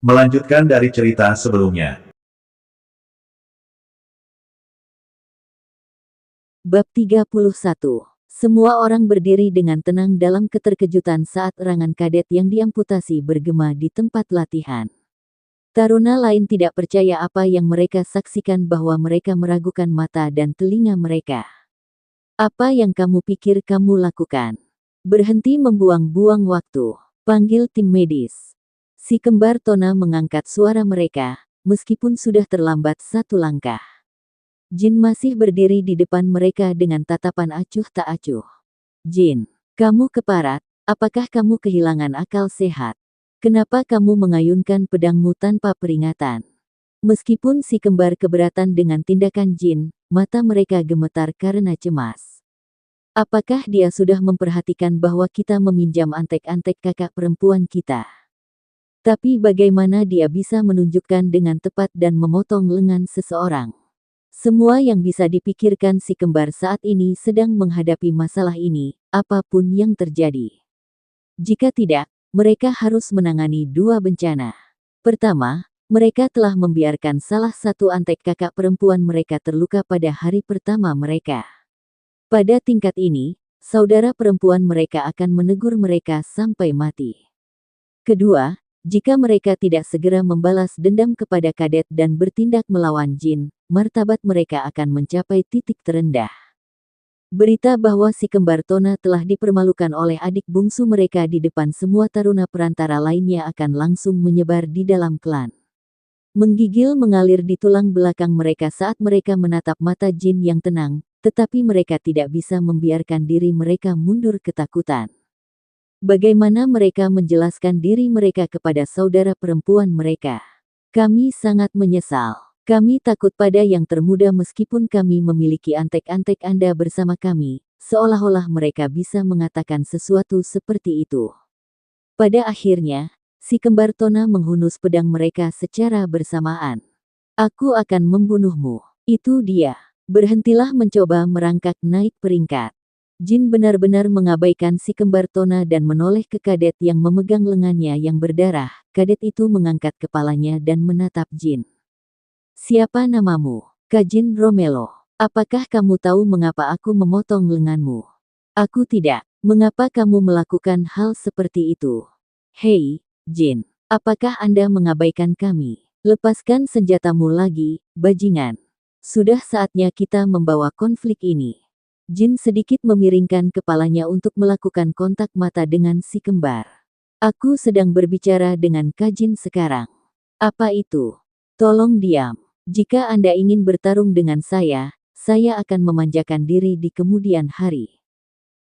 Melanjutkan dari cerita sebelumnya. Bab 31. Semua orang berdiri dengan tenang dalam keterkejutan saat erangan kadet yang diamputasi bergema di tempat latihan. Taruna lain tidak percaya apa yang mereka saksikan bahwa mereka meragukan mata dan telinga mereka. Apa yang kamu pikir kamu lakukan? Berhenti membuang-buang waktu. Panggil tim medis. Si kembar Tona mengangkat suara mereka, meskipun sudah terlambat satu langkah. Jin masih berdiri di depan mereka dengan tatapan acuh tak acuh. Jin, kamu keparat, apakah kamu kehilangan akal sehat? Kenapa kamu mengayunkan pedangmu tanpa peringatan? Meskipun si kembar keberatan dengan tindakan Jin, mata mereka gemetar karena cemas. Apakah dia sudah memperhatikan bahwa kita meminjam antek-antek kakak perempuan kita? Tapi bagaimana dia bisa menunjukkan dengan tepat dan memotong lengan seseorang? Semua yang bisa dipikirkan si kembar saat ini sedang menghadapi masalah ini, apapun yang terjadi. Jika tidak, mereka harus menangani dua bencana. Pertama, mereka telah membiarkan salah satu antek kakak perempuan mereka terluka pada hari pertama mereka. Pada tingkat ini, saudara perempuan mereka akan menegur mereka sampai mati. Kedua, jika mereka tidak segera membalas dendam kepada kadet dan bertindak melawan Jin, martabat mereka akan mencapai titik terendah. Berita bahwa si kembar Tona telah dipermalukan oleh adik bungsu mereka di depan semua taruna perantara lainnya akan langsung menyebar di dalam klan. Menggigil mengalir di tulang belakang mereka saat mereka menatap mata Jin yang tenang, tetapi mereka tidak bisa membiarkan diri mereka mundur ketakutan. Bagaimana mereka menjelaskan diri mereka kepada saudara perempuan mereka? Kami sangat menyesal. Kami takut pada yang termuda meskipun kami memiliki antek-antek Anda bersama kami, seolah-olah mereka bisa mengatakan sesuatu seperti itu. Pada akhirnya, si kembar Tona menghunus pedang mereka secara bersamaan. Aku akan membunuhmu. Itu dia. Berhentilah mencoba merangkak naik peringkat. Jin benar-benar mengabaikan si kembar Tona dan menoleh ke kadet yang memegang lengannya yang berdarah. Kadet itu mengangkat kepalanya dan menatap Jin. Siapa namamu? Kajin Romelo. Apakah kamu tahu mengapa aku memotong lenganmu? Aku tidak. Mengapa kamu melakukan hal seperti itu? Hei, Jin. Apakah Anda mengabaikan kami? Lepaskan senjatamu lagi, bajingan. Sudah saatnya kita membawa konflik ini. Jin sedikit memiringkan kepalanya untuk melakukan kontak mata dengan si kembar. Aku sedang berbicara dengan Kajin sekarang. Apa itu? Tolong diam. Jika Anda ingin bertarung dengan saya akan memanjakan diri di kemudian hari.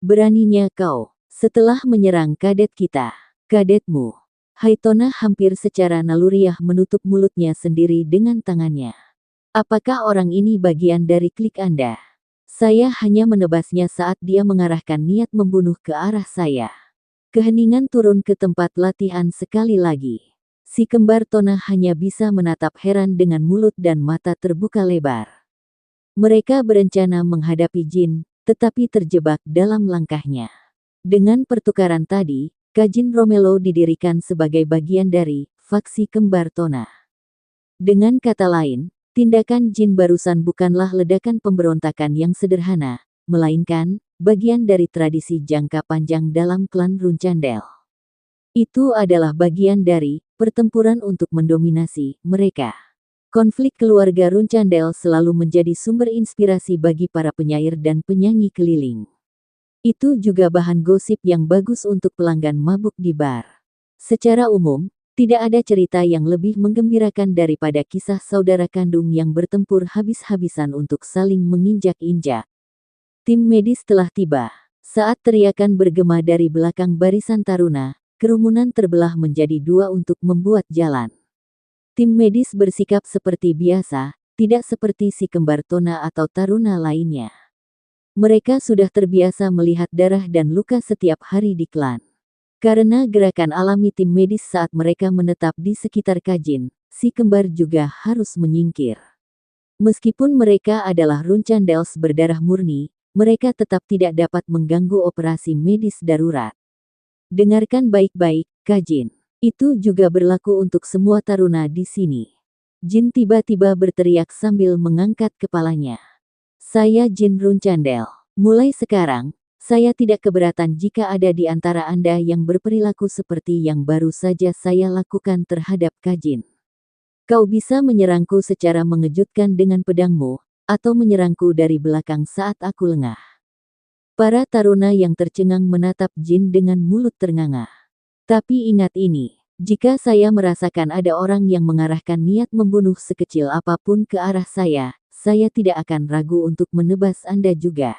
Beraninya kau, setelah menyerang kadet kita, kadetmu. Haitona hampir secara naluriah menutup mulutnya sendiri dengan tangannya. Apakah orang ini bagian dari klik Anda? Saya hanya menebasnya saat dia mengarahkan niat membunuh ke arah saya. Keheningan turun ke tempat latihan sekali lagi. Si kembar Tona hanya bisa menatap heran dengan mulut dan mata terbuka lebar. Mereka berencana menghadapi Jin, tetapi terjebak dalam langkahnya. Dengan pertukaran tadi, Kajin Romelo didirikan sebagai bagian dari faksi kembar Tona. Dengan kata lain, tindakan Jin barusan bukanlah ledakan pemberontakan yang sederhana, melainkan bagian dari tradisi jangka panjang dalam klan Runcandel. Itu adalah bagian dari pertempuran untuk mendominasi mereka. Konflik keluarga Runcandel selalu menjadi sumber inspirasi bagi para penyair dan penyanyi keliling. Itu juga bahan gosip yang bagus untuk pelanggan mabuk di bar. Secara umum, tidak ada cerita yang lebih menggembirakan daripada kisah saudara kandung yang bertempur habis-habisan untuk saling menginjak-injak. Tim medis telah tiba. Saat teriakan bergema dari belakang barisan taruna, kerumunan terbelah menjadi dua untuk membuat jalan. Tim medis bersikap seperti biasa, tidak seperti si kembar Tona atau taruna lainnya. Mereka sudah terbiasa melihat darah dan luka setiap hari di klan. Karena gerakan alami tim medis saat mereka menetap di sekitar Kajin, si kembar juga harus menyingkir. Meskipun mereka adalah Runcandels berdarah murni, mereka tetap tidak dapat mengganggu operasi medis darurat. Dengarkan baik-baik, Kajin. Itu juga berlaku untuk semua taruna di sini. Jin tiba-tiba berteriak sambil mengangkat kepalanya. Saya Jin Runcandel. Mulai sekarang, saya tidak keberatan jika ada di antara Anda yang berperilaku seperti yang baru saja saya lakukan terhadap Kajin. Kau bisa menyerangku secara mengejutkan dengan pedangmu, atau menyerangku dari belakang saat aku lengah. Para taruna yang tercengang menatap Jin dengan mulut ternganga. Tapi ingat ini, jika saya merasakan ada orang yang mengarahkan niat membunuh sekecil apapun ke arah saya tidak akan ragu untuk menebas Anda juga.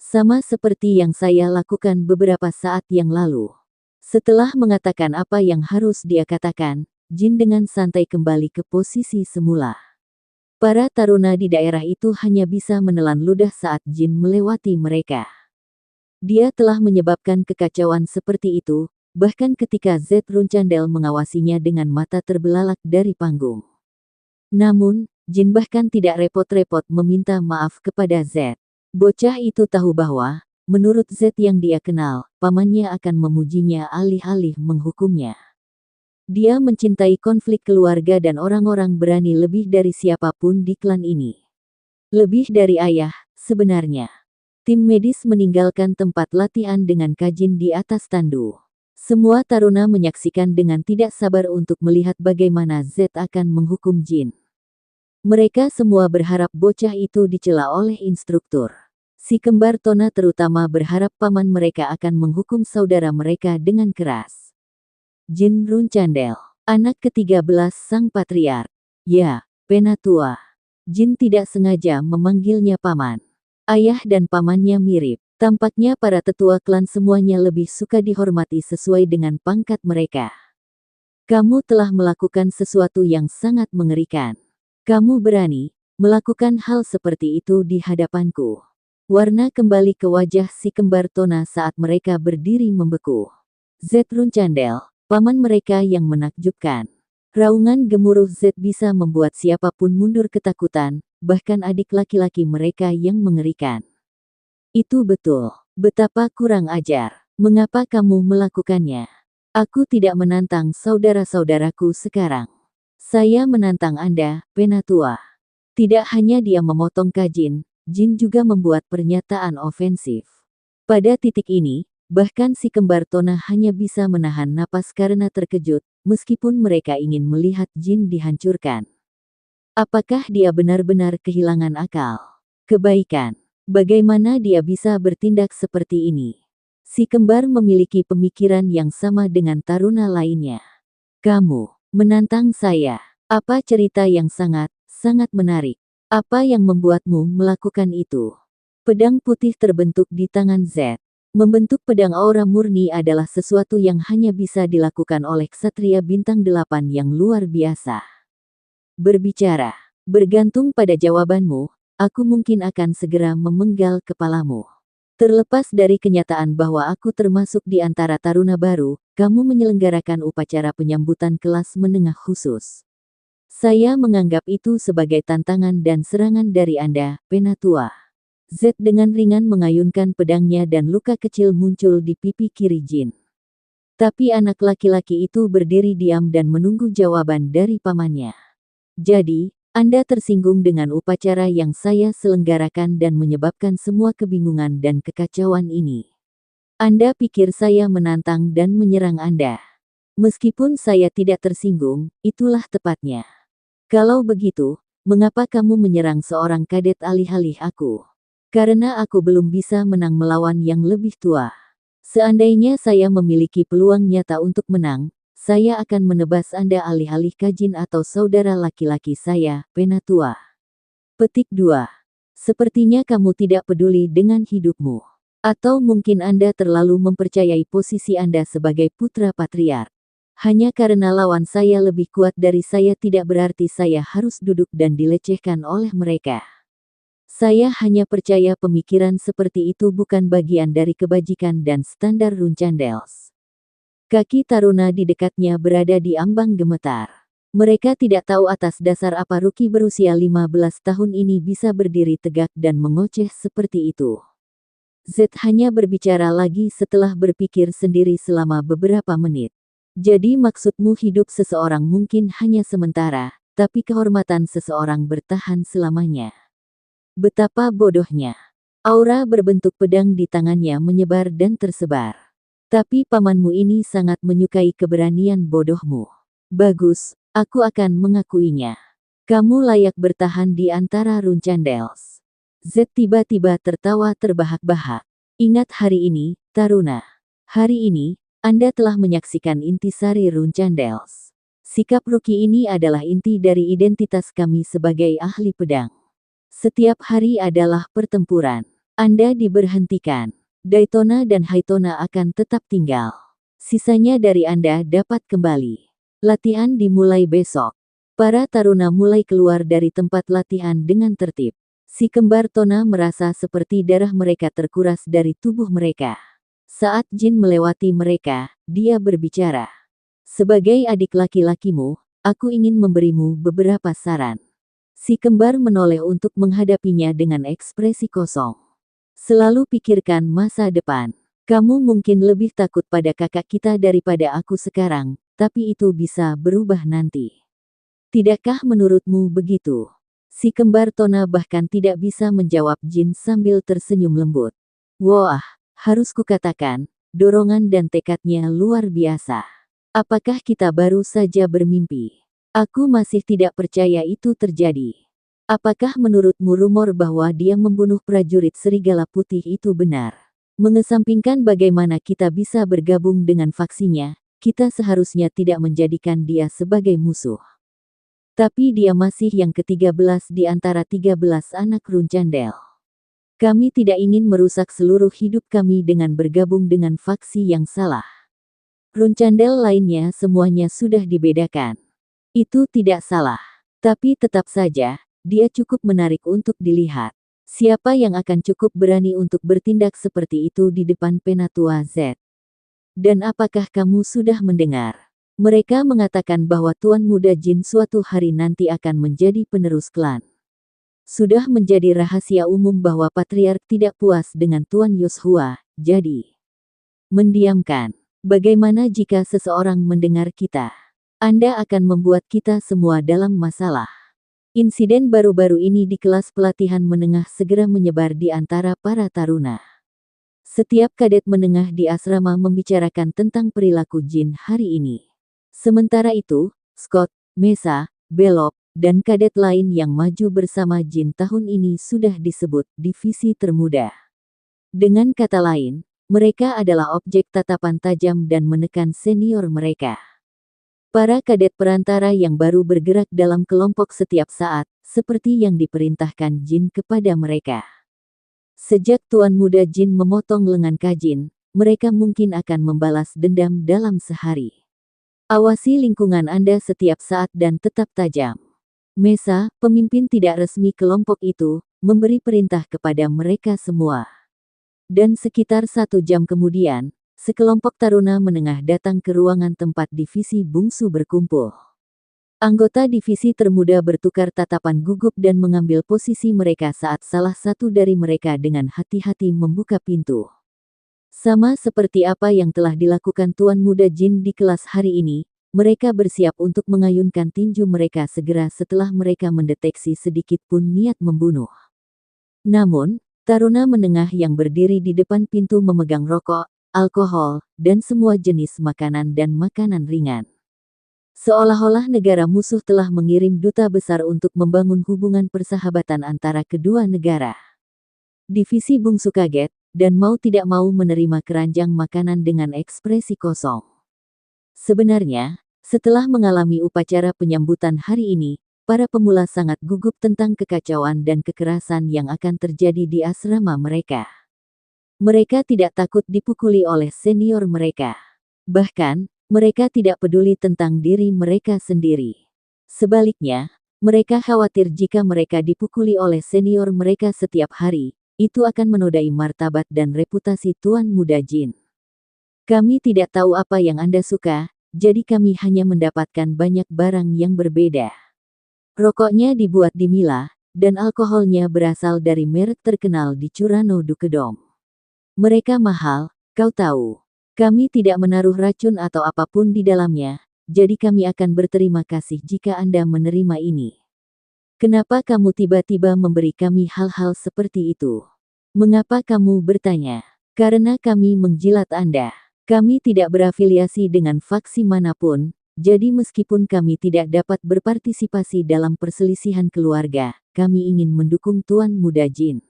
Sama seperti yang saya lakukan beberapa saat yang lalu. Setelah mengatakan apa yang harus dia katakan, Jin dengan santai kembali ke posisi semula. Para taruna di daerah itu hanya bisa menelan ludah saat Jin melewati mereka. Dia telah menyebabkan kekacauan seperti itu, bahkan ketika Z Runcandel mengawasinya dengan mata terbelalak dari panggung. Namun, Jin bahkan tidak repot-repot meminta maaf kepada Z. Bocah itu tahu bahwa, menurut Z yang dia kenal, pamannya akan memujinya alih-alih menghukumnya. Dia mencintai konflik keluarga dan orang-orang berani lebih dari siapapun di klan ini. Lebih dari ayah, sebenarnya. Tim medis meninggalkan tempat latihan dengan Kajin di atas tandu. Semua taruna menyaksikan dengan tidak sabar untuk melihat bagaimana Z akan menghukum Jin. Mereka semua berharap bocah itu dicela oleh instruktur. Si kembar Tona terutama berharap paman mereka akan menghukum saudara mereka dengan keras. Jin Runcandel, anak ke-13 sang patriark. Ya, Penatua. Jin tidak sengaja memanggilnya paman. Ayah dan pamannya mirip. Tampaknya para tetua klan semuanya lebih suka dihormati sesuai dengan pangkat mereka. Kamu telah melakukan sesuatu yang sangat mengerikan. Kamu berani melakukan hal seperti itu di hadapanku. Warna kembali ke wajah si kembar Tona saat mereka berdiri membeku. Z Runcandel, paman mereka yang menakjubkan. Raungan gemuruh Z bisa membuat siapapun mundur ketakutan, bahkan adik laki-laki mereka yang mengerikan. Itu betul. Betapa kurang ajar. Mengapa kamu melakukannya? Aku tidak menantang saudara-saudaraku sekarang. Saya menantang Anda, Penatua. Tidak hanya dia memotong Kajin, Jin juga membuat pernyataan ofensif. Pada titik ini, bahkan si kembar Tona hanya bisa menahan napas karena terkejut, meskipun mereka ingin melihat Jin dihancurkan. Apakah dia benar-benar kehilangan akal? Kebaikan. Bagaimana dia bisa bertindak seperti ini? Si kembar memiliki pemikiran yang sama dengan taruna lainnya. Kamu menantang saya. Apa cerita yang sangat menarik? Apa yang membuatmu melakukan itu? Pedang putih terbentuk di tangan Z. Membentuk pedang aura murni adalah sesuatu yang hanya bisa dilakukan oleh ksatria bintang 8 yang luar biasa. Berbicara, bergantung pada jawabanmu, aku mungkin akan segera memenggal kepalamu. Terlepas dari kenyataan bahwa aku termasuk di antara taruna baru, kamu menyelenggarakan upacara penyambutan kelas menengah khusus. Saya menganggap itu sebagai tantangan dan serangan dari Anda, Penatua. Z dengan ringan mengayunkan pedangnya dan luka kecil muncul di pipi kiri Jin. Tapi anak laki-laki itu berdiri diam dan menunggu jawaban dari pamannya. Jadi, Anda tersinggung dengan upacara yang saya selenggarakan dan menyebabkan semua kebingungan dan kekacauan ini. Anda pikir saya menantang dan menyerang Anda. Meskipun saya tidak tersinggung, itulah tepatnya. Kalau begitu, mengapa kamu menyerang seorang kadet alih-alih aku? Karena aku belum bisa menang melawan yang lebih tua. Seandainya saya memiliki peluang nyata untuk menang, saya akan menebas Anda alih-alih Kajin atau saudara laki-laki saya, Penatua. Petik 2. Sepertinya kamu tidak peduli dengan hidupmu. Atau mungkin Anda terlalu mempercayai posisi Anda sebagai putra patriark. Hanya karena lawan saya lebih kuat dari saya tidak berarti saya harus duduk dan dilecehkan oleh mereka. Saya hanya percaya pemikiran seperti itu bukan bagian dari kebajikan dan standar Runcandels. Kaki taruna di dekatnya berada di ambang gemetar. Mereka tidak tahu atas dasar apa Ruki berusia 15 tahun ini bisa berdiri tegak dan mengoceh seperti itu. Z hanya berbicara lagi setelah berpikir sendiri selama beberapa menit. Jadi maksudmu hidup seseorang mungkin hanya sementara, tapi kehormatan seseorang bertahan selamanya. Betapa bodohnya. Aura berbentuk pedang di tangannya menyebar dan tersebar. Tapi pamanmu ini sangat menyukai keberanian bodohmu. Bagus, aku akan mengakuinya. Kamu layak bertahan di antara Runcandels. Z tiba-tiba tertawa terbahak-bahak. Ingat hari ini, Taruna. Hari ini, Anda telah menyaksikan intisari Runcandels. Sikap Ruki ini adalah inti dari identitas kami sebagai ahli pedang. Setiap hari adalah pertempuran. Anda diberhentikan. Daytona dan Haytona akan tetap tinggal. Sisanya dari Anda dapat kembali. Latihan dimulai besok. Para taruna mulai keluar dari tempat latihan dengan tertib. Si kembar Tona merasa seperti darah mereka terkuras dari tubuh mereka. Saat Jin melewati mereka, dia berbicara. Sebagai adik laki-lakimu, aku ingin memberimu beberapa saran. Si kembar menoleh untuk menghadapinya dengan ekspresi kosong. Selalu pikirkan masa depan. Kamu mungkin lebih takut pada kakak kita daripada aku sekarang, tapi itu bisa berubah nanti. Tidakkah menurutmu begitu? Si kembar Tona bahkan tidak bisa menjawab Jin sambil tersenyum lembut. Wah, harus kukatakan, dorongan dan tekadnya luar biasa. Apakah kita baru saja bermimpi? Aku masih tidak percaya itu terjadi. Apakah menurutmu rumor bahwa dia membunuh prajurit serigala putih itu benar? Mengesampingkan bagaimana kita bisa bergabung dengan faksinya, kita seharusnya tidak menjadikan dia sebagai musuh. Tapi dia masih yang ke-13 di antara 13 anak Runcandel. Kami tidak ingin merusak seluruh hidup kami dengan bergabung dengan faksi yang salah. Runcandel lainnya semuanya sudah dibedakan. Itu tidak salah. Tapi tetap saja, dia cukup menarik untuk dilihat. Siapa yang akan cukup berani untuk bertindak seperti itu di depan Penatua Z? Dan apakah kamu sudah mendengar? Mereka mengatakan bahwa Tuan Muda Jin suatu hari nanti akan menjadi penerus klan. Sudah menjadi rahasia umum bahwa Patriark tidak puas dengan Tuan Yoshua, jadi mendiamkan. Bagaimana jika seseorang mendengar kita? Anda akan membuat kita semua dalam masalah. Insiden baru-baru ini di kelas pelatihan menengah segera menyebar di antara para taruna. Setiap kadet menengah di asrama membicarakan tentang perilaku Jin hari ini. Sementara itu, Scott, Mesa, Belop, dan kadet lain yang maju bersama Jin tahun ini sudah disebut divisi termuda. Dengan kata lain, mereka adalah objek tatapan tajam dan menekan senior mereka. Para kadet perantara yang baru bergerak dalam kelompok setiap saat, seperti yang diperintahkan Jin kepada mereka. Sejak Tuan Muda Jin memotong lengan Kajin, mereka mungkin akan membalas dendam dalam sehari. Awasi lingkungan Anda setiap saat dan tetap tajam. Mesa, pemimpin tidak resmi kelompok itu, memberi perintah kepada mereka semua. Dan sekitar 1 jam kemudian, sekelompok taruna menengah datang ke ruangan tempat divisi bungsu berkumpul. Anggota divisi termuda bertukar tatapan gugup dan mengambil posisi mereka saat salah satu dari mereka dengan hati-hati membuka pintu. Sama seperti apa yang telah dilakukan Tuan Muda Jin di kelas hari ini, mereka bersiap untuk mengayunkan tinju mereka segera setelah mereka mendeteksi sedikit pun niat membunuh. Namun, taruna menengah yang berdiri di depan pintu memegang rokok, alkohol, dan semua jenis makanan dan makanan ringan. Seolah-olah negara musuh telah mengirim duta besar untuk membangun hubungan persahabatan antara kedua negara. Divisi bungsu kaget, dan mau tidak mau menerima keranjang makanan dengan ekspresi kosong. Sebenarnya, setelah mengalami upacara penyambutan hari ini, para pemula sangat gugup tentang kekacauan dan kekerasan yang akan terjadi di asrama mereka. Mereka tidak takut dipukuli oleh senior mereka. Bahkan, mereka tidak peduli tentang diri mereka sendiri. Sebaliknya, mereka khawatir jika mereka dipukuli oleh senior mereka setiap hari, itu akan menodai martabat dan reputasi Tuan Muda Jin. Kami tidak tahu apa yang Anda suka, jadi kami hanya mendapatkan banyak barang yang berbeda. Rokoknya dibuat di Mila, dan alkoholnya berasal dari merek terkenal di Curano Dukedom. Mereka mahal, kau tahu. Kami tidak menaruh racun atau apapun di dalamnya, jadi kami akan berterima kasih jika Anda menerima ini. Kenapa kamu tiba-tiba memberi kami hal-hal seperti itu? Mengapa kamu bertanya? Karena kami menjilat Anda. Kami tidak berafiliasi dengan faksi manapun, jadi meskipun kami tidak dapat berpartisipasi dalam perselisihan keluarga, kami ingin mendukung Tuan Muda Jin.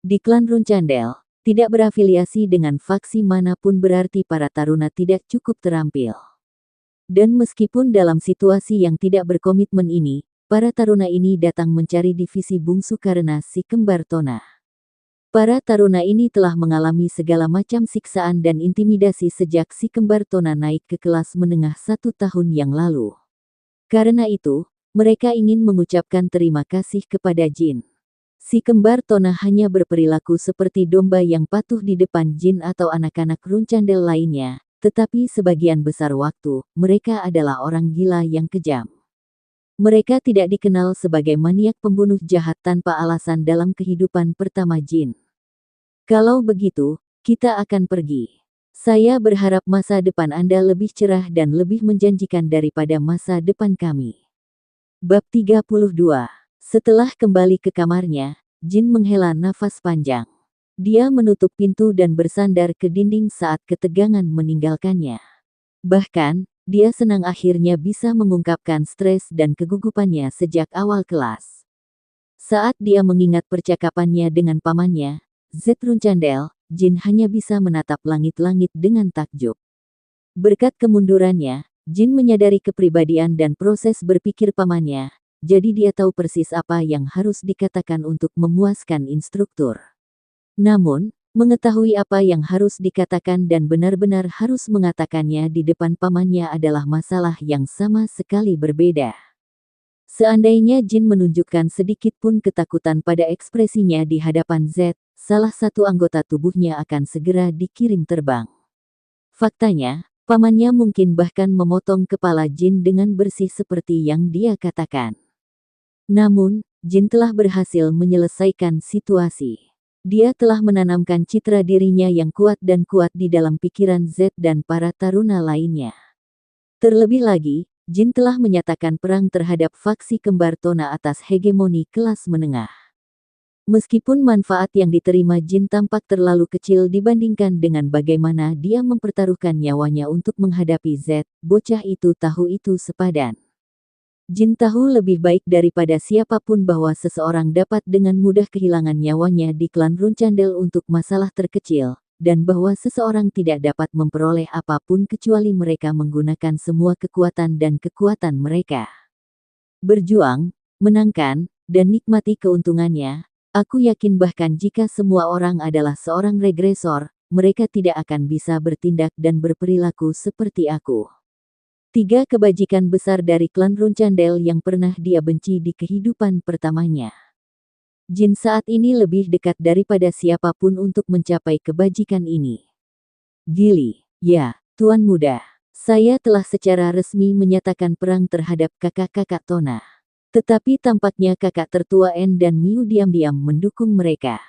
Di klan Runcandel, tidak berafiliasi dengan faksi manapun berarti para taruna tidak cukup terampil. Dan meskipun dalam situasi yang tidak berkomitmen ini, para taruna ini datang mencari divisi bungsu karena si kembar Tona. Para taruna ini telah mengalami segala macam siksaan dan intimidasi sejak si kembar Tona naik ke kelas menengah 1 tahun yang lalu. Karena itu, mereka ingin mengucapkan terima kasih kepada Jin. Si kembar Tona hanya berperilaku seperti domba yang patuh di depan Jin atau anak-anak Runcandel lainnya, tetapi sebagian besar waktu, mereka adalah orang gila yang kejam. Mereka tidak dikenal sebagai maniak pembunuh jahat tanpa alasan dalam kehidupan pertama Jin. Kalau begitu, kita akan pergi. Saya berharap masa depan Anda lebih cerah dan lebih menjanjikan daripada masa depan kami. Bab 32. Setelah kembali ke kamarnya, Jin menghela nafas panjang. Dia menutup pintu dan bersandar ke dinding saat ketegangan meninggalkannya. Bahkan, dia senang akhirnya bisa mengungkapkan stres dan kegugupannya sejak awal kelas. Saat dia mengingat percakapannya dengan pamannya, Z Runcandel, Jin hanya bisa menatap langit-langit dengan takjub. Berkat kemundurannya, Jin menyadari kepribadian dan proses berpikir pamannya, jadi dia tahu persis apa yang harus dikatakan untuk memuaskan instruktur. Namun, mengetahui apa yang harus dikatakan dan benar-benar harus mengatakannya di depan pamannya adalah masalah yang sama sekali berbeda. Seandainya Jin menunjukkan sedikit pun ketakutan pada ekspresinya di hadapan Z, salah satu anggota tubuhnya akan segera dikirim terbang. Faktanya, pamannya mungkin bahkan memotong kepala Jin dengan bersih seperti yang dia katakan. Namun, Jin telah berhasil menyelesaikan situasi. Dia telah menanamkan citra dirinya yang kuat dan kuat di dalam pikiran Z dan para taruna lainnya. Terlebih lagi, Jin telah menyatakan perang terhadap faksi kembar Tona atas hegemoni kelas menengah. Meskipun manfaat yang diterima Jin tampak terlalu kecil dibandingkan dengan bagaimana dia mempertaruhkan nyawanya untuk menghadapi Z, bocah itu tahu itu sepadan. Jin tahu lebih baik daripada siapapun bahwa seseorang dapat dengan mudah kehilangan nyawanya di klan Runcandel untuk masalah terkecil, dan bahwa seseorang tidak dapat memperoleh apapun kecuali mereka menggunakan semua kekuatan dan kekuatan mereka. Berjuang, menangkan, dan nikmati keuntungannya, aku yakin bahkan jika semua orang adalah seorang regresor, mereka tidak akan bisa bertindak dan berperilaku seperti aku. 3 kebajikan besar dari klan Runcandel yang pernah dia benci di kehidupan pertamanya. Jin saat ini lebih dekat daripada siapapun untuk mencapai kebajikan ini. Gili, ya, Tuan Muda. Saya telah secara resmi menyatakan perang terhadap kakak-kakak Tona. Tetapi tampaknya kakak tertua En dan Miu diam-diam mendukung mereka.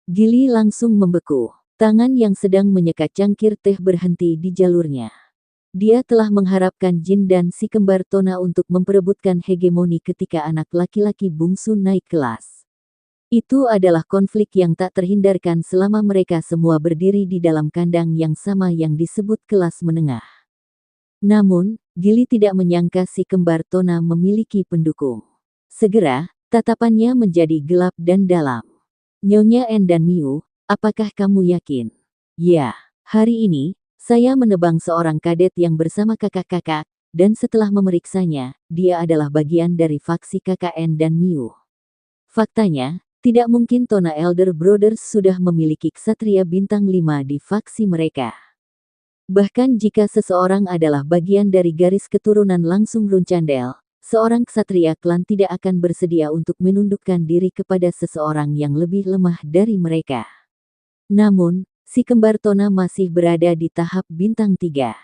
Gili langsung membeku. Tangan yang sedang menyekat cangkir teh berhenti di jalurnya. Dia telah mengharapkan Jin dan si kembar Tona untuk memperebutkan hegemoni ketika anak laki-laki bungsu naik kelas. Itu adalah konflik yang tak terhindarkan selama mereka semua berdiri di dalam kandang yang sama yang disebut kelas menengah. Namun, Gili tidak menyangka si kembar Tona memiliki pendukung. Segera, tatapannya menjadi gelap dan dalam. Nyonya En dan Miu, apakah kamu yakin? Ya, hari ini, saya menebang seorang kadet yang bersama kakak-kakak, dan setelah memeriksanya, dia adalah bagian dari faksi KKN dan Miu. Faktanya, tidak mungkin Tona Elder Brothers sudah memiliki ksatria bintang 5 di faksi mereka. Bahkan jika seseorang adalah bagian dari garis keturunan langsung Runcandel, seorang ksatria klan tidak akan bersedia untuk menundukkan diri kepada seseorang yang lebih lemah dari mereka. Namun, si kembar Tona masih berada di tahap bintang 3.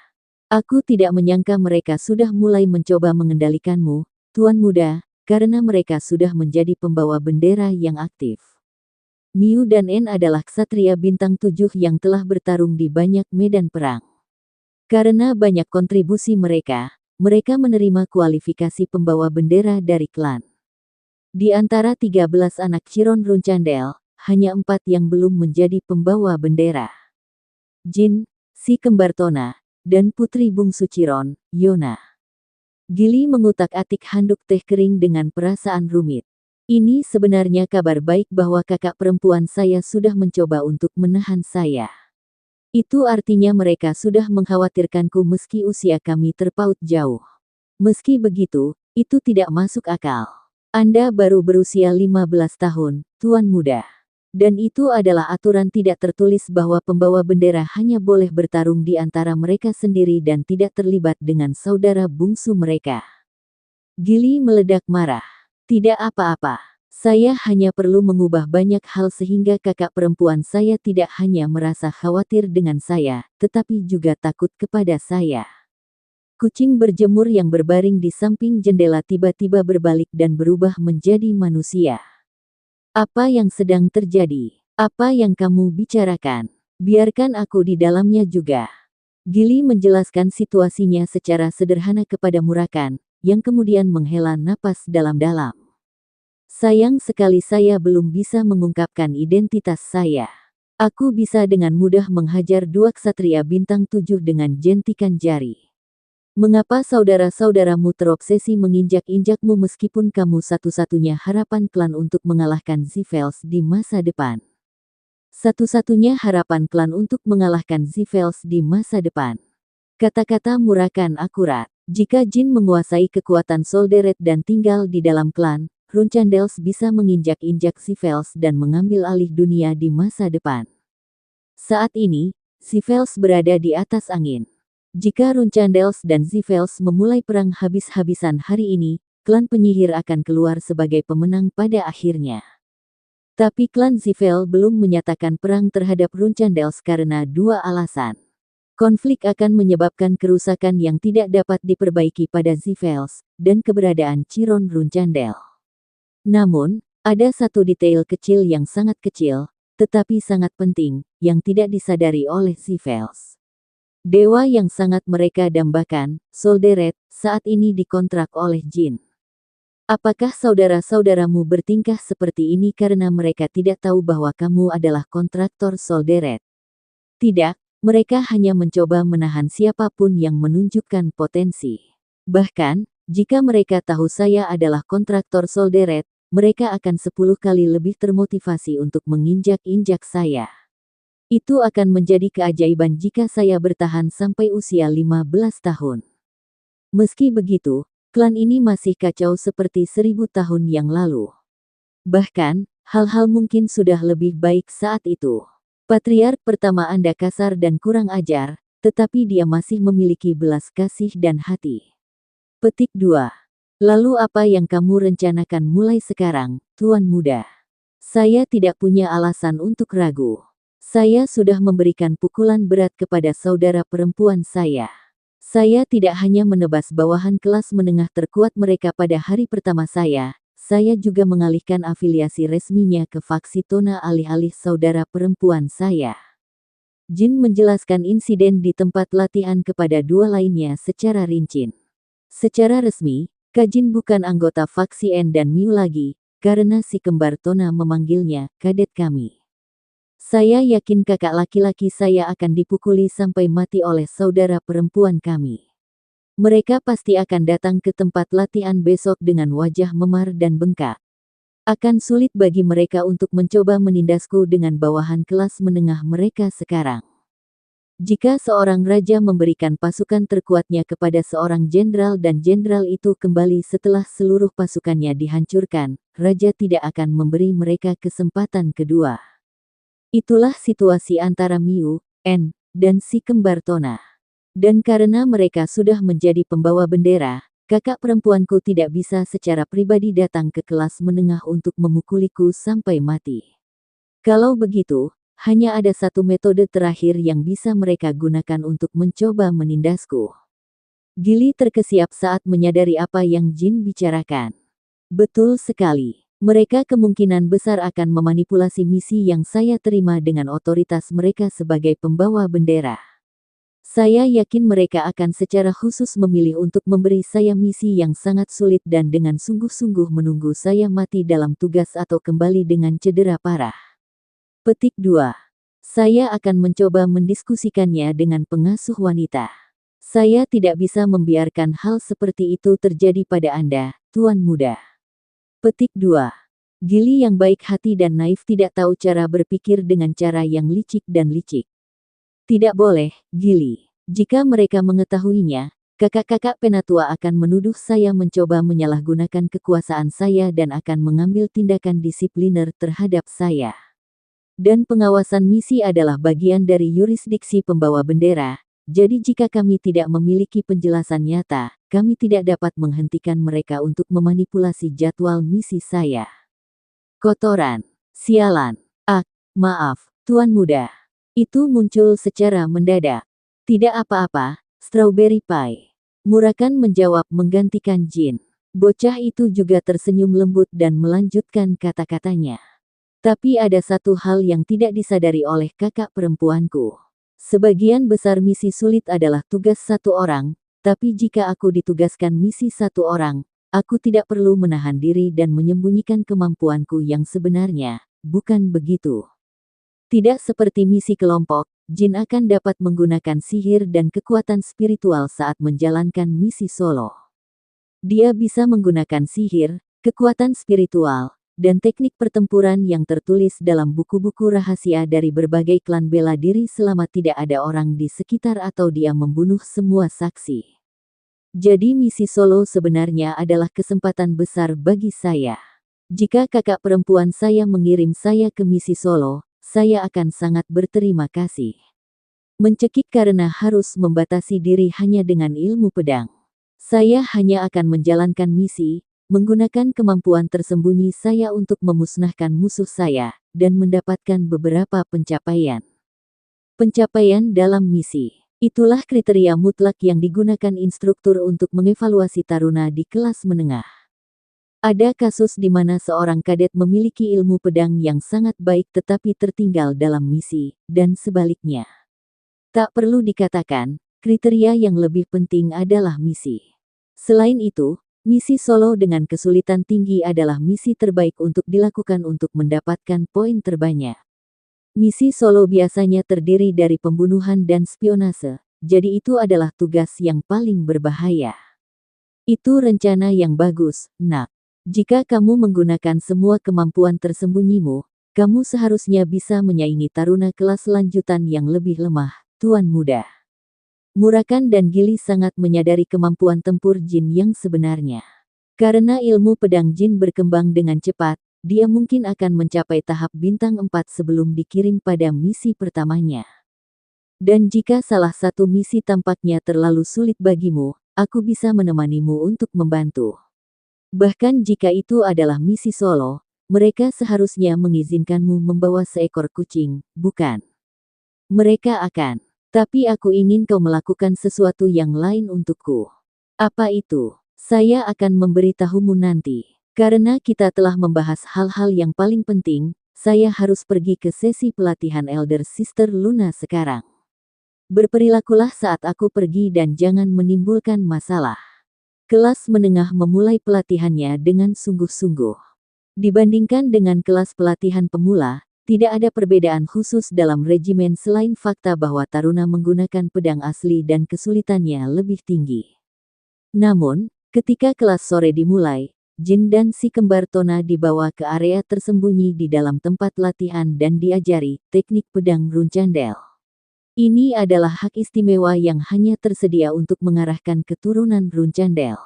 Aku tidak menyangka mereka sudah mulai mencoba mengendalikanmu, Tuan Muda, karena mereka sudah menjadi pembawa bendera yang aktif. Miu dan En adalah ksatria bintang 7 yang telah bertarung di banyak medan perang. Karena banyak kontribusi mereka menerima kualifikasi pembawa bendera dari klan. Di antara 13 anak Chiron Runcandel, hanya 4 yang belum menjadi pembawa bendera. Jin, si kembar Tona, dan putri bungsu Chiron, Yona. Gili mengutak-atik handuk teh kering dengan perasaan rumit. Ini sebenarnya kabar baik bahwa kakak perempuan saya sudah mencoba untuk menahan saya. Itu artinya mereka sudah mengkhawatirkanku meski usia kami terpaut jauh. Meski begitu, itu tidak masuk akal. Anda baru berusia 15 tahun, Tuan Muda. Dan itu adalah aturan tidak tertulis bahwa pembawa bendera hanya boleh bertarung di antara mereka sendiri dan tidak terlibat dengan saudara bungsu mereka. Gili meledak marah. Tidak apa-apa. Saya hanya perlu mengubah banyak hal sehingga kakak perempuan saya tidak hanya merasa khawatir dengan saya, tetapi juga takut kepada saya. Kucing berjemur yang berbaring di samping jendela tiba-tiba berbalik dan berubah menjadi manusia. Apa yang sedang terjadi? Apa yang kamu bicarakan? Biarkan aku di dalamnya juga. Gili menjelaskan situasinya secara sederhana kepada Murakan, yang kemudian menghela napas dalam-dalam. Sayang sekali saya belum bisa mengungkapkan identitas saya. Aku bisa dengan mudah menghajar 2 ksatria bintang 7 dengan jentikan jari. Mengapa saudara-saudaramu terobsesi menginjak-injakmu meskipun kamu satu-satunya harapan klan untuk mengalahkan Zivels di masa depan? Satu-satunya harapan klan untuk mengalahkan Zivels di masa depan. Kata-kata Murakan akurat. Jika Jin menguasai kekuatan Solderet dan tinggal di dalam klan, Runcandels bisa menginjak-injak Zivels dan mengambil alih dunia di masa depan. Saat ini, Zivels berada di atas angin. Jika Runcandels dan Zivels memulai perang habis-habisan hari ini, klan penyihir akan keluar sebagai pemenang pada akhirnya. Tapi klan Zivels belum menyatakan perang terhadap Runcandels karena 2 alasan. Konflik akan menyebabkan kerusakan yang tidak dapat diperbaiki pada Zivels, dan keberadaan Chiron Runcandel. Namun, ada satu detail kecil yang sangat kecil, tetapi sangat penting, yang tidak disadari oleh Zivels. Dewa yang sangat mereka dambakan, Solderet, saat ini dikontrak oleh Jin. Apakah saudara-saudaramu bertingkah seperti ini karena mereka tidak tahu bahwa kamu adalah kontraktor Solderet? Tidak, mereka hanya mencoba menahan siapapun yang menunjukkan potensi. Bahkan, jika mereka tahu saya adalah kontraktor Solderet, mereka akan 10 kali lebih termotivasi untuk menginjak-injak saya. Itu akan menjadi keajaiban jika saya bertahan sampai usia 15 tahun. Meski begitu, klan ini masih kacau seperti 1000 tahun yang lalu. Bahkan, hal-hal mungkin sudah lebih baik saat itu. Patriark pertama Anda kasar dan kurang ajar, tetapi dia masih memiliki belas kasih dan hati. Petik 2. Lalu apa yang kamu rencanakan mulai sekarang, Tuan Muda? Saya tidak punya alasan untuk ragu. Saya sudah memberikan pukulan berat kepada saudara perempuan saya. Saya tidak hanya menebas bawahan kelas menengah terkuat mereka pada hari pertama saya juga mengalihkan afiliasi resminya ke faksi Tona alih-alih saudara perempuan saya. Jin menjelaskan insiden di tempat latihan kepada 2 lainnya secara rinci. Secara resmi, Kajin bukan anggota faksi En dan Miu lagi, karena si kembar Tona memanggilnya kadet kami. Saya yakin kakak laki-laki saya akan dipukuli sampai mati oleh saudara perempuan kami. Mereka pasti akan datang ke tempat latihan besok dengan wajah memar dan bengkak. Akan sulit bagi mereka untuk mencoba menindasku dengan bawahan kelas menengah mereka sekarang. Jika seorang raja memberikan pasukan terkuatnya kepada seorang jenderal dan jenderal itu kembali setelah seluruh pasukannya dihancurkan, raja tidak akan memberi mereka kesempatan kedua. Itulah situasi antara Miu, En, dan si kembar Tona. Dan karena mereka sudah menjadi pembawa bendera, kakak perempuanku tidak bisa secara pribadi datang ke kelas menengah untuk memukuliku sampai mati. Kalau begitu, hanya ada satu metode terakhir yang bisa mereka gunakan untuk mencoba menindasku. Gili terkesiap saat menyadari apa yang Jin bicarakan. Betul sekali. Mereka kemungkinan besar akan memanipulasi misi yang saya terima dengan otoritas mereka sebagai pembawa bendera. Saya yakin mereka akan secara khusus memilih untuk memberi saya misi yang sangat sulit dan dengan sungguh-sungguh menunggu saya mati dalam tugas atau kembali dengan cedera parah. Petik 2. Saya akan mencoba mendiskusikannya dengan pengasuh wanita. Saya tidak bisa membiarkan hal seperti itu terjadi pada Anda, Tuan Muda. Petik 2. Gili yang baik hati dan naif tidak tahu cara berpikir dengan cara yang licik dan licik. Tidak boleh, Gili. Jika mereka mengetahuinya, kakak-kakak penatua akan menuduh saya mencoba menyalahgunakan kekuasaan saya dan akan mengambil tindakan disipliner terhadap saya. Dan pengawasan misi adalah bagian dari yurisdiksi pembawa bendera, jadi jika kami tidak memiliki penjelasan nyata, kami tidak dapat menghentikan mereka untuk memanipulasi jadwal misi saya. Kotoran. Sialan. Maaf, Tuan Muda. Itu muncul secara mendadak. Tidak apa-apa, Strawberry Pie. Murakan menjawab menggantikan Jin. Bocah itu juga tersenyum lembut dan melanjutkan kata-katanya. Tapi ada satu hal yang tidak disadari oleh kakak perempuanku. Sebagian besar misi sulit adalah tugas satu orang, tapi jika aku ditugaskan misi satu orang, aku tidak perlu menahan diri dan menyembunyikan kemampuanku yang sebenarnya, bukan begitu. Tidak seperti misi kelompok, Jin akan dapat menggunakan sihir dan kekuatan spiritual saat menjalankan misi solo. Dia bisa menggunakan sihir, kekuatan spiritual, dan teknik pertempuran yang tertulis dalam buku-buku rahasia dari berbagai klan bela diri selama tidak ada orang di sekitar atau dia membunuh semua saksi. Jadi misi solo sebenarnya adalah kesempatan besar bagi saya. Jika kakak perempuan saya mengirim saya ke misi solo, saya akan sangat berterima kasih. Mencekik karena harus membatasi diri hanya dengan ilmu pedang. Saya hanya akan menjalankan misi, menggunakan kemampuan tersembunyi saya untuk memusnahkan musuh saya, dan mendapatkan beberapa pencapaian. Pencapaian dalam misi. Itulah kriteria mutlak yang digunakan instruktur untuk mengevaluasi taruna di kelas menengah. Ada kasus di mana seorang kadet memiliki ilmu pedang yang sangat baik tetapi tertinggal dalam misi, dan sebaliknya. Tak perlu dikatakan, kriteria yang lebih penting adalah misi. Selain itu, misi solo dengan kesulitan tinggi adalah misi terbaik untuk dilakukan untuk mendapatkan poin terbanyak. Misi solo biasanya terdiri dari pembunuhan dan spionase, jadi itu adalah tugas yang paling berbahaya. Itu rencana yang bagus, Nak. Jika kamu menggunakan semua kemampuan tersembunyimu, kamu seharusnya bisa menyaingi taruna kelas lanjutan yang lebih lemah, Tuan Muda. Murakan dan Gili sangat menyadari kemampuan tempur Jin yang sebenarnya. Karena ilmu pedang Jin berkembang dengan cepat, dia mungkin akan mencapai tahap bintang 4 sebelum dikirim pada misi pertamanya. Dan jika salah satu misi tampaknya terlalu sulit bagimu, aku bisa menemanimu untuk membantu. Bahkan jika itu adalah misi solo, mereka seharusnya mengizinkanmu membawa seekor kucing, bukan? Mereka akan. Tapi aku ingin kau melakukan sesuatu yang lain untukku. Apa itu? Saya akan memberitahumu nanti. Karena kita telah membahas hal-hal yang paling penting, saya harus pergi ke sesi pelatihan Elder Sister Luna sekarang. Berperilakulah saat aku pergi dan jangan menimbulkan masalah. Kelas menengah memulai pelatihannya dengan sungguh-sungguh. Dibandingkan dengan kelas pelatihan pemula, tidak ada perbedaan khusus dalam regimen selain fakta bahwa taruna menggunakan pedang asli dan kesulitannya lebih tinggi. Namun, ketika kelas sore dimulai, Jin dan si kembar Tona dibawa ke area tersembunyi di dalam tempat latihan dan diajari teknik pedang runcandel. Ini adalah hak istimewa yang hanya tersedia untuk mengarahkan keturunan runcandel.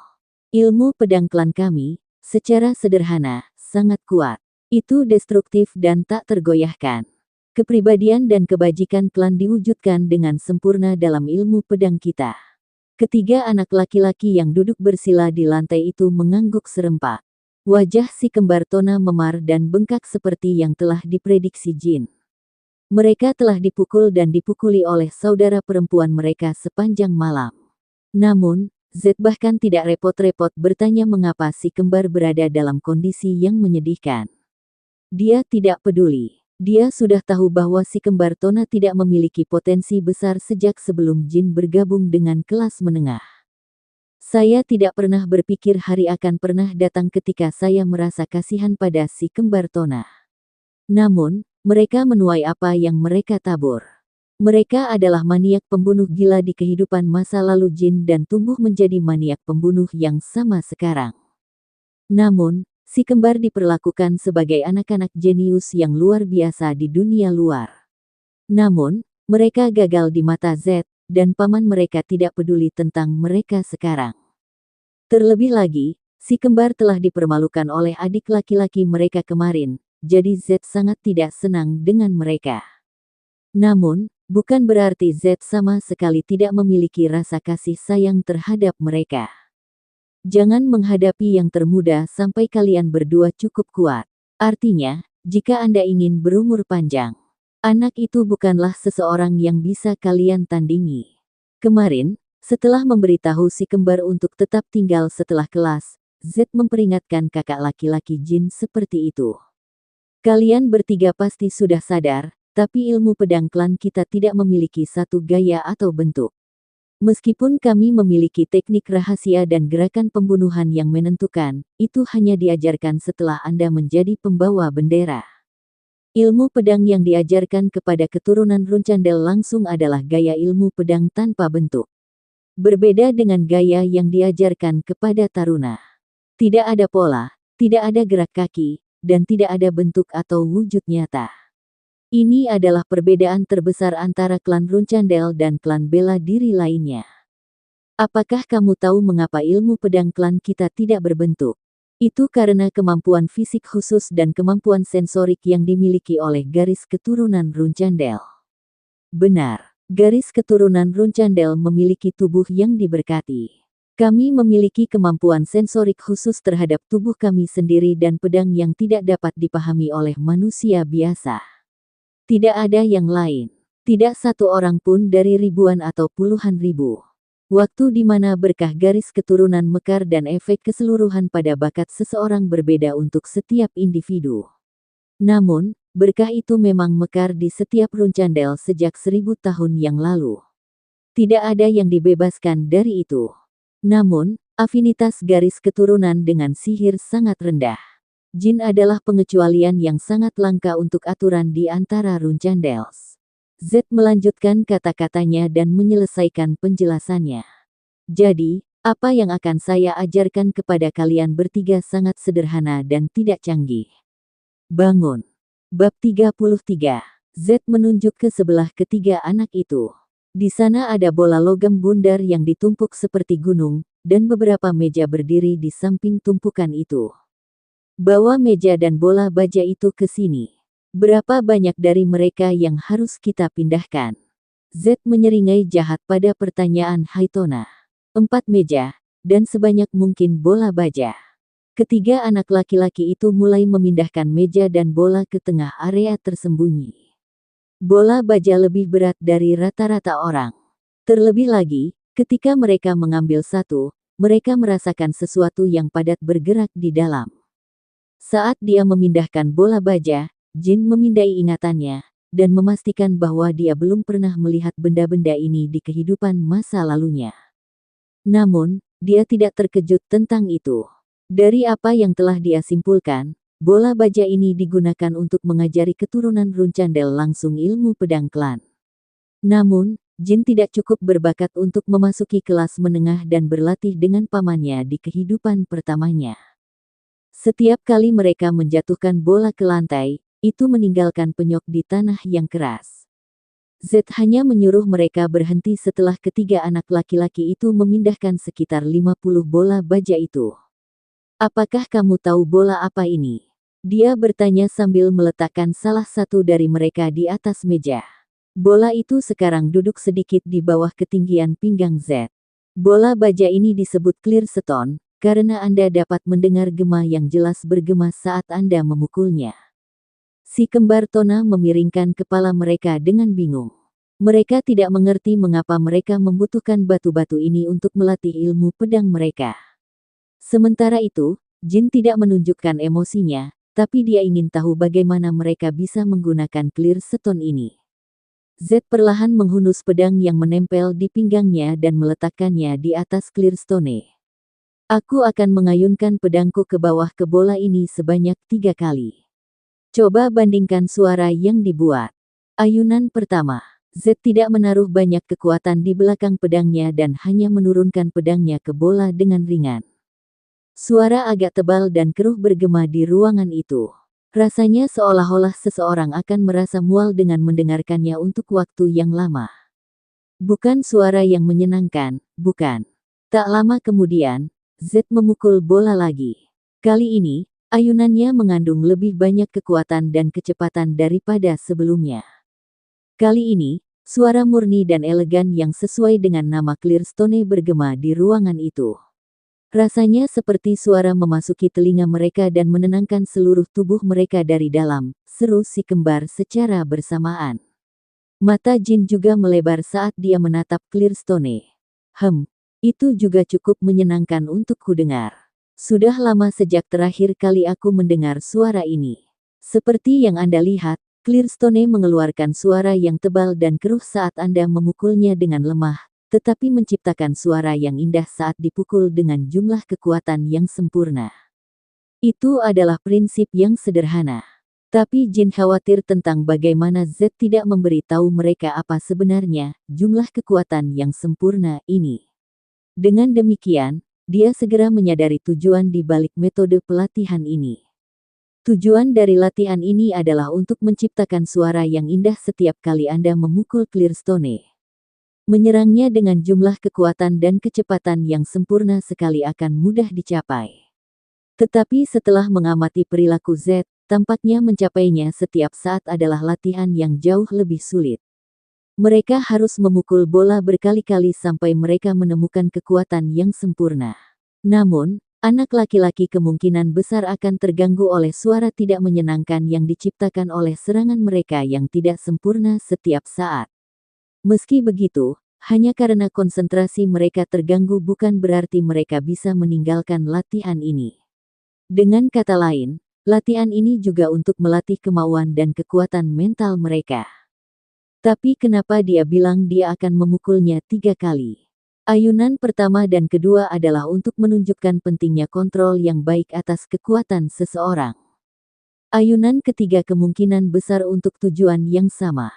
Ilmu pedang klan kami, secara sederhana, sangat kuat. Itu destruktif dan tak tergoyahkan. Kepribadian dan kebajikan klan diwujudkan dengan sempurna dalam ilmu pedang kita. Ketiga anak laki-laki yang duduk bersila di lantai itu mengangguk serempak. Wajah si kembar Tona memar dan bengkak seperti yang telah diprediksi Jin. Mereka telah dipukul dan dipukuli oleh saudara perempuan mereka sepanjang malam. Namun, Z bahkan tidak repot-repot bertanya mengapa si kembar berada dalam kondisi yang menyedihkan. Dia tidak peduli. Dia sudah tahu bahwa si kembar Tona tidak memiliki potensi besar sejak sebelum Jin bergabung dengan kelas menengah. Saya tidak pernah berpikir hari akan pernah datang ketika saya merasa kasihan pada si kembar Tona. Namun, mereka menuai apa yang mereka tabur. Mereka adalah maniak pembunuh gila di kehidupan masa lalu Jin dan tumbuh menjadi maniak pembunuh yang sama sekarang. Namun, si kembar diperlakukan sebagai anak-anak jenius yang luar biasa di dunia luar. Namun, mereka gagal di mata Z, dan paman mereka tidak peduli tentang mereka sekarang. Terlebih lagi, si kembar telah dipermalukan oleh adik laki-laki mereka kemarin, jadi Z sangat tidak senang dengan mereka. Namun, bukan berarti Z sama sekali tidak memiliki rasa kasih sayang terhadap mereka. Jangan menghadapi yang termuda sampai kalian berdua cukup kuat. Artinya, jika Anda ingin berumur panjang, anak itu bukanlah seseorang yang bisa kalian tandingi. Kemarin, setelah memberitahu si kembar untuk tetap tinggal setelah kelas, Z memperingatkan kakak laki-laki Jin seperti itu. Kalian bertiga pasti sudah sadar, tapi ilmu pedang klan kita tidak memiliki satu gaya atau bentuk. Meskipun kami memiliki teknik rahasia dan gerakan pembunuhan yang menentukan, itu hanya diajarkan setelah Anda menjadi pembawa bendera. Ilmu pedang yang diajarkan kepada keturunan Runcandel langsung adalah gaya ilmu pedang tanpa bentuk. Berbeda dengan gaya yang diajarkan kepada taruna. Tidak ada pola, tidak ada gerak kaki, dan tidak ada bentuk atau wujud nyata. Ini adalah perbedaan terbesar antara klan Runcandel dan klan bela diri lainnya. Apakah kamu tahu mengapa ilmu pedang klan kita tidak berbentuk? Itu karena kemampuan fisik khusus dan kemampuan sensorik yang dimiliki oleh garis keturunan Runcandel. Benar, garis keturunan Runcandel memiliki tubuh yang diberkati. Kami memiliki kemampuan sensorik khusus terhadap tubuh kami sendiri dan pedang yang tidak dapat dipahami oleh manusia biasa. Tidak ada yang lain. Tidak satu orang pun dari ribuan atau puluhan ribu. Waktu di mana berkah garis keturunan mekar dan efek keseluruhan pada bakat seseorang berbeda untuk setiap individu. Namun, berkah itu memang mekar di setiap Runcandel sejak 1000 tahun yang lalu. Tidak ada yang dibebaskan dari itu. Namun, afinitas garis keturunan dengan sihir sangat rendah. Jin adalah pengecualian yang sangat langka untuk aturan di antara Runcandels. Z melanjutkan kata-katanya dan menyelesaikan penjelasannya. Jadi, apa yang akan saya ajarkan kepada kalian bertiga sangat sederhana dan tidak canggih. Bangun. Bab 33. Z menunjuk ke sebelah ketiga anak itu. Di sana ada bola logam bundar yang ditumpuk seperti gunung, dan beberapa meja berdiri di samping tumpukan itu. Bawa meja dan bola baja itu ke sini. Berapa banyak dari mereka yang harus kita pindahkan? Z menyeringai jahat pada pertanyaan Haitona. 4 meja, dan sebanyak mungkin bola baja. Ketiga anak laki-laki itu mulai memindahkan meja dan bola ke tengah area tersembunyi. Bola baja lebih berat dari rata-rata orang. Terlebih lagi, ketika mereka mengambil satu, mereka merasakan sesuatu yang padat bergerak di dalam. Saat dia memindahkan bola baja, Jin memindai ingatannya, dan memastikan bahwa dia belum pernah melihat benda-benda ini di kehidupan masa lalunya. Namun, dia tidak terkejut tentang itu. Dari apa yang telah dia simpulkan, bola baja ini digunakan untuk mengajari keturunan Runcandel langsung ilmu pedang klan. Namun, Jin tidak cukup berbakat untuk memasuki kelas menengah dan berlatih dengan pamannya di kehidupan pertamanya. Setiap kali mereka menjatuhkan bola ke lantai, itu meninggalkan penyok di tanah yang keras. Z hanya menyuruh mereka berhenti setelah ketiga anak laki-laki itu memindahkan sekitar 50 bola baja itu. Apakah kamu tahu bola apa ini? Dia bertanya sambil meletakkan salah satu dari mereka di atas meja. Bola itu sekarang duduk sedikit di bawah ketinggian pinggang Z. Bola baja ini disebut clear stone, karena Anda dapat mendengar gema yang jelas bergema saat Anda memukulnya. Si kembar Tona memiringkan kepala mereka dengan bingung. Mereka tidak mengerti mengapa mereka membutuhkan batu-batu ini untuk melatih ilmu pedang mereka. Sementara itu, Jin tidak menunjukkan emosinya, tapi dia ingin tahu bagaimana mereka bisa menggunakan clear stone ini. Z perlahan menghunus pedang yang menempel di pinggangnya dan meletakkannya di atas clear stone. Aku akan mengayunkan pedangku ke bawah ke bola ini sebanyak 3 kali. Coba bandingkan suara yang dibuat. Ayunan pertama. Z tidak menaruh banyak kekuatan di belakang pedangnya dan hanya menurunkan pedangnya ke bola dengan ringan. Suara agak tebal dan keruh bergema di ruangan itu. Rasanya seolah-olah seseorang akan merasa mual dengan mendengarkannya untuk waktu yang lama. Bukan suara yang menyenangkan, bukan. Tak lama kemudian, Z memukul bola lagi. Kali ini, ayunannya mengandung lebih banyak kekuatan dan kecepatan daripada sebelumnya. Kali ini, suara murni dan elegan yang sesuai dengan nama Clearstone bergema di ruangan itu. Rasanya seperti suara memasuki telinga mereka dan menenangkan seluruh tubuh mereka dari dalam, seru si kembar secara bersamaan. Mata Jin juga melebar saat dia menatap Clearstone. Itu juga cukup menyenangkan untuk kudengar. Sudah lama sejak terakhir kali aku mendengar suara ini. Seperti yang Anda lihat, Clearstone mengeluarkan suara yang tebal dan keruh saat Anda memukulnya dengan lemah, tetapi menciptakan suara yang indah saat dipukul dengan jumlah kekuatan yang sempurna. Itu adalah prinsip yang sederhana. Tapi Jin khawatir tentang bagaimana Z tidak memberi tahu mereka apa sebenarnya jumlah kekuatan yang sempurna ini. Dengan demikian, dia segera menyadari tujuan di balik metode pelatihan ini. Tujuan dari latihan ini adalah untuk menciptakan suara yang indah setiap kali Anda memukul Clearstone. Menyerangnya dengan jumlah kekuatan dan kecepatan yang sempurna sekali akan mudah dicapai. Tetapi setelah mengamati perilaku Z, tampaknya mencapainya setiap saat adalah latihan yang jauh lebih sulit. Mereka harus memukul bola berkali-kali sampai mereka menemukan kekuatan yang sempurna. Namun, anak laki-laki kemungkinan besar akan terganggu oleh suara tidak menyenangkan yang diciptakan oleh serangan mereka yang tidak sempurna setiap saat. Meski begitu, hanya karena konsentrasi mereka terganggu bukan berarti mereka bisa meninggalkan latihan ini. Dengan kata lain, latihan ini juga untuk melatih kemauan dan kekuatan mental mereka. Tapi kenapa dia bilang dia akan memukulnya 3 kali? Ayunan pertama dan kedua adalah untuk menunjukkan pentingnya kontrol yang baik atas kekuatan seseorang. Ayunan ketiga kemungkinan besar untuk tujuan yang sama.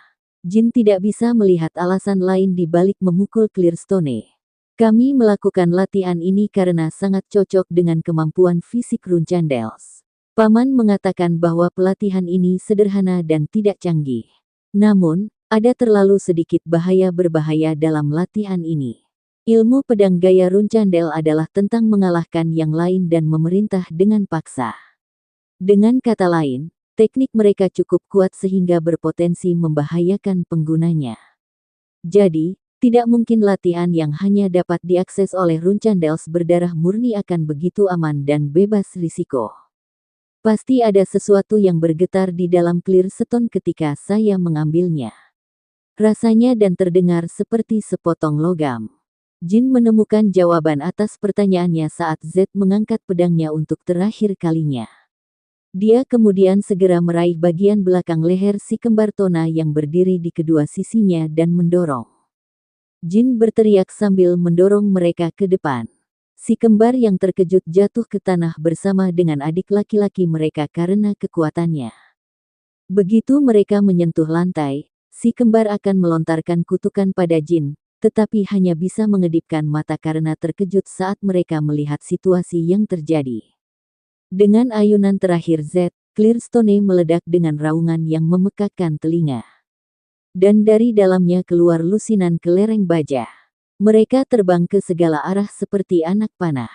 Jin tidak bisa melihat alasan lain di balik memukul Clearstone. Kami melakukan latihan ini karena sangat cocok dengan kemampuan fisik Runchandels. Paman mengatakan bahwa pelatihan ini sederhana dan tidak canggih. Namun, ada terlalu sedikit berbahaya dalam latihan ini. Ilmu pedang gaya Runchandel adalah tentang mengalahkan yang lain dan memerintah dengan paksa. Dengan kata lain, teknik mereka cukup kuat sehingga berpotensi membahayakan penggunanya. Jadi, tidak mungkin latihan yang hanya dapat diakses oleh Runchandels berdarah murni akan begitu aman dan bebas risiko. Pasti ada sesuatu yang bergetar di dalam Clearstone ketika saya mengambilnya. Rasanya dan terdengar seperti sepotong logam. Jin menemukan jawaban atas pertanyaannya saat Z mengangkat pedangnya untuk terakhir kalinya. Dia kemudian segera meraih bagian belakang leher si kembar Tona yang berdiri di kedua sisinya dan mendorong. Jin berteriak sambil mendorong mereka ke depan. Si kembar yang terkejut jatuh ke tanah bersama dengan adik laki-laki mereka karena kekuatannya. Begitu mereka menyentuh lantai, si kembar akan melontarkan kutukan pada Jin, tetapi hanya bisa mengedipkan mata karena terkejut saat mereka melihat situasi yang terjadi. Dengan ayunan terakhir Z, Clearstone meledak dengan raungan yang memekakkan telinga. Dan dari dalamnya keluar lusinan kelereng baja. Mereka terbang ke segala arah seperti anak panah.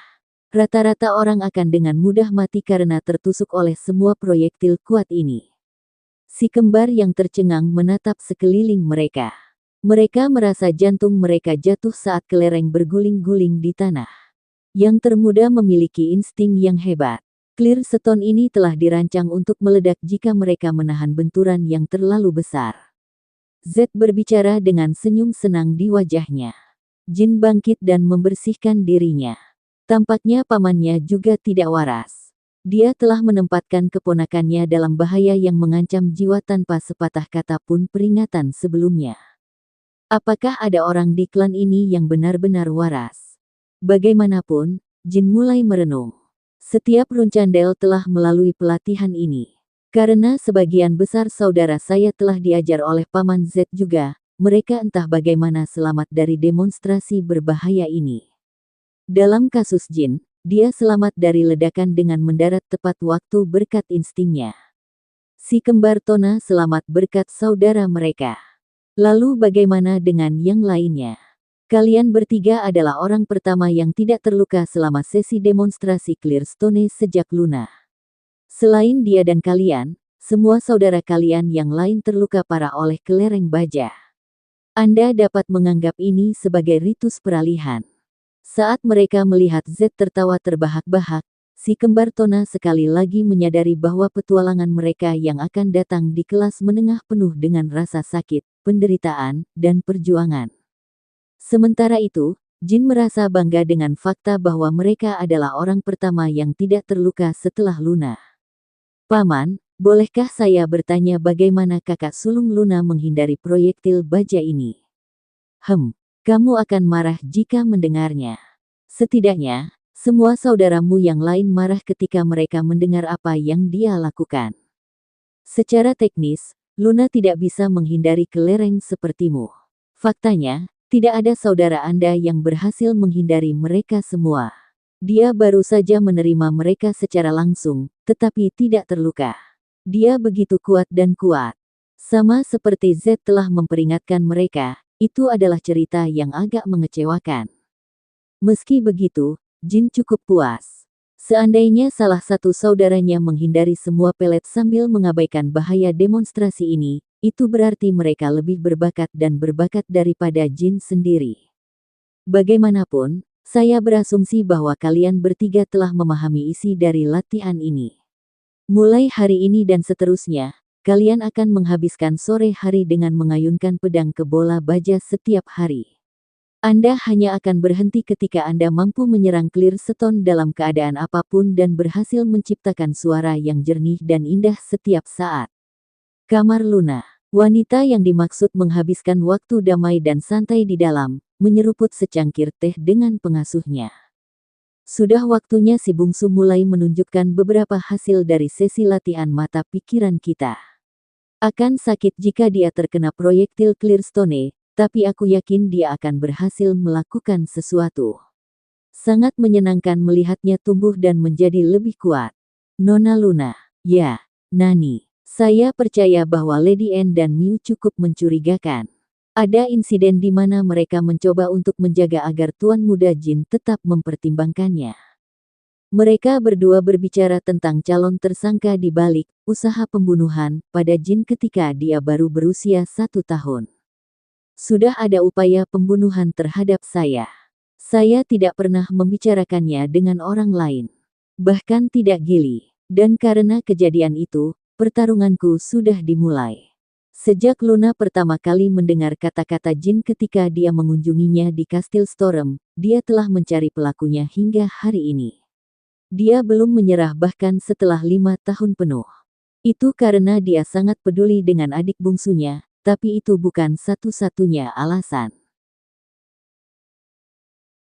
Rata-rata orang akan dengan mudah mati karena tertusuk oleh semua proyektil kuat ini. Si kembar yang tercengang menatap sekeliling mereka. Mereka merasa jantung mereka jatuh saat kelereng berguling-guling di tanah. Yang termuda memiliki insting yang hebat. Clearstone ini telah dirancang untuk meledak jika mereka menahan benturan yang terlalu besar. Z berbicara dengan senyum senang di wajahnya. Jin bangkit dan membersihkan dirinya. Tampaknya pamannya juga tidak waras. Dia telah menempatkan keponakannya dalam bahaya yang mengancam jiwa tanpa sepatah kata pun peringatan sebelumnya. Apakah ada orang di klan ini yang benar-benar waras? Bagaimanapun, Jin mulai merenung. Setiap Runcandel telah melalui pelatihan ini. Karena sebagian besar saudara saya telah diajar oleh Paman Z juga, mereka entah bagaimana selamat dari demonstrasi berbahaya ini. Dalam kasus Jin, dia selamat dari ledakan dengan mendarat tepat waktu berkat instingnya. Si kembar Tona selamat berkat saudara mereka. Lalu bagaimana dengan yang lainnya? Kalian bertiga adalah orang pertama yang tidak terluka selama sesi demonstrasi Clearstone sejak Luna. Selain dia dan kalian, semua saudara kalian yang lain terluka parah oleh kelereng baja. Anda dapat menganggap ini sebagai ritus peralihan. Saat mereka melihat Z tertawa terbahak-bahak, si kembar Tona sekali lagi menyadari bahwa petualangan mereka yang akan datang di kelas menengah penuh dengan rasa sakit, penderitaan, dan perjuangan. Sementara itu, Jin merasa bangga dengan fakta bahwa mereka adalah orang pertama yang tidak terluka setelah Luna. Paman, bolehkah saya bertanya bagaimana kakak sulung Luna menghindari proyektil baja ini? Kamu akan marah jika mendengarnya. Setidaknya, semua saudaramu yang lain marah ketika mereka mendengar apa yang dia lakukan. Secara teknis, Luna tidak bisa menghindari kelereng sepertimu. Faktanya, tidak ada saudara Anda yang berhasil menghindari mereka semua. Dia baru saja menerima mereka secara langsung, tetapi tidak terluka. Dia begitu kuat dan kuat. Sama seperti Z telah memperingatkan mereka, itu adalah cerita yang agak mengecewakan. Meski begitu, Jin cukup puas. Seandainya salah satu saudaranya menghindari semua pelet sambil mengabaikan bahaya demonstrasi ini, itu berarti mereka lebih berbakat dan berbakat daripada Jin sendiri. Bagaimanapun, saya berasumsi bahwa kalian bertiga telah memahami isi dari latihan ini. Mulai hari ini dan seterusnya, kalian akan menghabiskan sore hari dengan mengayunkan pedang ke bola baja setiap hari. Anda hanya akan berhenti ketika Anda mampu menyerang Clearstone dalam keadaan apapun dan berhasil menciptakan suara yang jernih dan indah setiap saat. Kamar Luna. Wanita yang dimaksud menghabiskan waktu damai dan santai di dalam, menyeruput secangkir teh dengan pengasuhnya. Sudah waktunya si bungsu mulai menunjukkan beberapa hasil dari sesi latihan mata pikiran kita. Akan sakit jika dia terkena proyektil Clearstone, tapi aku yakin dia akan berhasil melakukan sesuatu. Sangat menyenangkan melihatnya tumbuh dan menjadi lebih kuat. Nona Luna. Ya, Nani. Saya percaya bahwa Lady Anne dan Miu cukup mencurigakan. Ada insiden di mana mereka mencoba untuk menjaga agar Tuan Muda Jin tetap mempertimbangkannya. Mereka berdua berbicara tentang calon tersangka di balik usaha pembunuhan pada Jin ketika dia baru berusia 1 tahun. Sudah ada upaya pembunuhan terhadap saya. Saya tidak pernah membicarakannya dengan orang lain. Bahkan tidak Gili. Dan karena kejadian itu, pertarunganku sudah dimulai. Sejak Luna pertama kali mendengar kata-kata Jin ketika dia mengunjunginya di Kastil Storm, dia telah mencari pelakunya hingga hari ini. Dia belum menyerah bahkan setelah 5 tahun penuh. Itu karena dia sangat peduli dengan adik bungsunya, tapi itu bukan satu-satunya alasan.